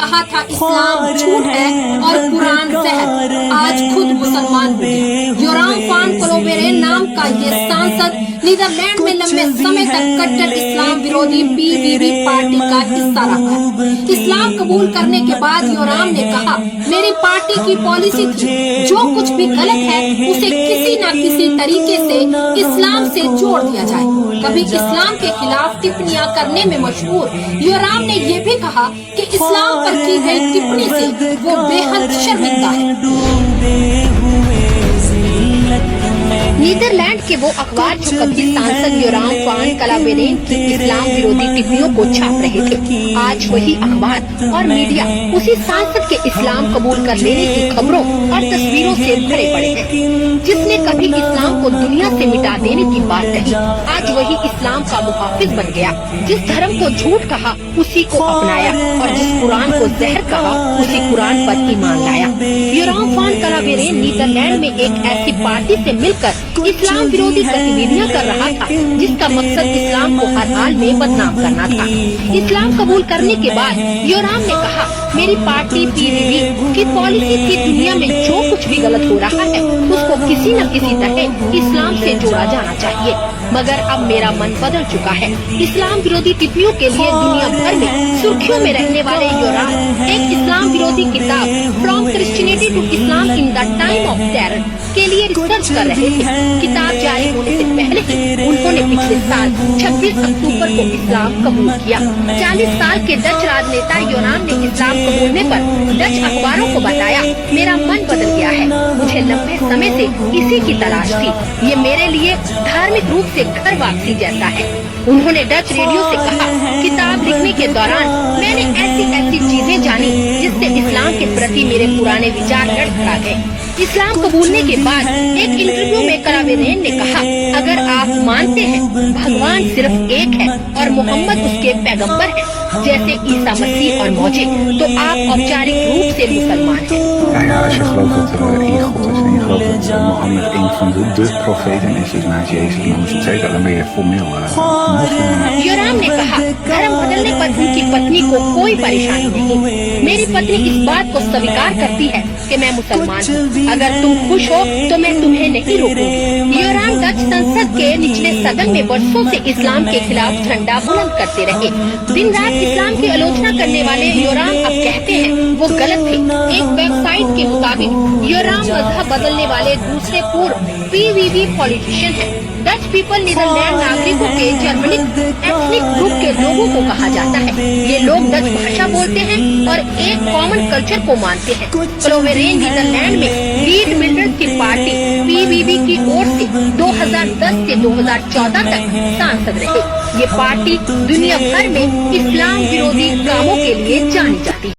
कहा था इस्लाम झूठ है और कुरान जहर, आज खुद मुसलमान हो गया। योराम वान क्लोवेरेन नाम का ये सांसद नीदरलैंड में लंबे समय तक कट्टर इस्लाम विरोधी PVV पार्टी का हिस्सा रहा। इस्लाम कबूल करने के बाद योराम ने कहा, मेरी पार्टी की पॉलिसी थी जो कुछ भी गलत है उसे किसी न किसी तरीके से इस्लाम से जोड़ दिया जाए। कभी इस्लाम के खिलाफ टिप्पणियां करने में मशहूर योराम ने ये भी कहा कि इस्लाम पर की गई टिप्पणी से वो बेहद शर्मिंदा है। नीदरलैंड के वो अखबार जो कभी सांसद योराम वान क्लोवेरेन की इस्लाम विरोधी टिप्पणियों को छाप रहे थे, आज वही अखबार और मीडिया उसी सांसद के इस्लाम कबूल कर लेने की खबरों और तस्वीरों से भरे पड़े हैं। जिसने कभी इस्लाम को दुनिया से मिटा देने की बात कही, आज वही इस्लाम का मुहाफिज बन गया। जिस धर्म को झूठ कहा उसी को अपनाया और जिस कुरान को जहर कहा उसी कुरान पर ईमान लाया। योराम वान क्लोवेरेन नीदरलैंड में एक ऐसी पार्टी से मिलकर इस्लाम विरोधी गतिविधियां कर रहा था जिसका मकसद इस्लाम को हर हाल में बदनाम करना था। इस्लाम कबूल करने के बाद योराम ने कहा, मेरी पार्टी PVV की पॉलिसी थी दुनिया में जो कुछ भी गलत हो रहा है उसको किसी न किसी तरह इस्लाम से जोड़ा जाना चाहिए, मगर अब मेरा मन बदल चुका है। इस्लाम विरोधी टिप्पणियों के लिए दुनिया भर में सुर्खियों में रहने वाले योराम एक इस्लाम विरोधी किताब from Christianity to Islam in the time of terror के लिए रिसर्च कर रहे थे। किताब जारी होने से पहले ही उन्होंने पिछले साल 26 अक्टूबर को इस्लाम कबूल किया। 40 साल के डच राजनेता योराम ने इस्लाम कबूलने पर डच अखबारों को बताया, मेरा मन बदल गया है, मुझे लंबे समय से इसी की तलाश थी, ये मेरे लिए धार्मिक रूप से घर वापसी जैसा है। उन्होंने डच रेडियो से कहा, किताब लिखने के दौरान मैंने ऐसी चीजें जानी जिससे इस्लाम के प्रति मेरे पुराने विचार लड़खड़ा गए। इस्लाम कबूलने के बाद एक इंटरव्यू में क्लोवेरेन ने कहा, अगर आप मानते हैं भगवान सिर्फ एक है और मोहम्मद उसके पैगंबर है जैसे ईसा मसीह और मौजे, तो आप औपचारिक रूप से मुसलमान हैं। Ja, als je gelooft dat er één God is en je gelooft dat Mohammed een van de profeten is, dus naast Jezus, Mozes, etc., dan ben je formeel moslim. योराम ने कहा, धर्म बदलने पर उनकी पत्नी को कोई परेशानी नहीं। मेरी पत्नी इस बात को स्वीकार करती है कि मैं मुसलमान हूँ। अगर तुम खुश हो तो मैं तुम्हें नहीं रोकूंगी। योराम डच संसद के निचले सदन में वर्षों से इस्लाम के खिलाफ झंडा बुलंद करते रहे। दिन रात इस्लाम की आलोचना करने वाले योराम अब कहते हैं वो गलत थे। एक वेबसाइट के मुताबिक योराम मजहब बदलने वाले दूसरे पूर्व PVV पॉलिटिशियन है। डच पीपल नीदरलैंड नागरिकों के जर्मनिक एथनिक ग्रुप के लोगों को कहा जाता है। ये लोग डच भाषा बोलते हैं और एक कॉमन कल्चर को मानते हैं। क्लोवेरेन नीदरलैंड में लीड मिल्डर्स की पार्टी PVV की ओर से 2010 से 2014 तक सांसद रहे। ये पार्टी दुनिया भर में इस्लाम विरोधी कामों के लिए जानी जाती है।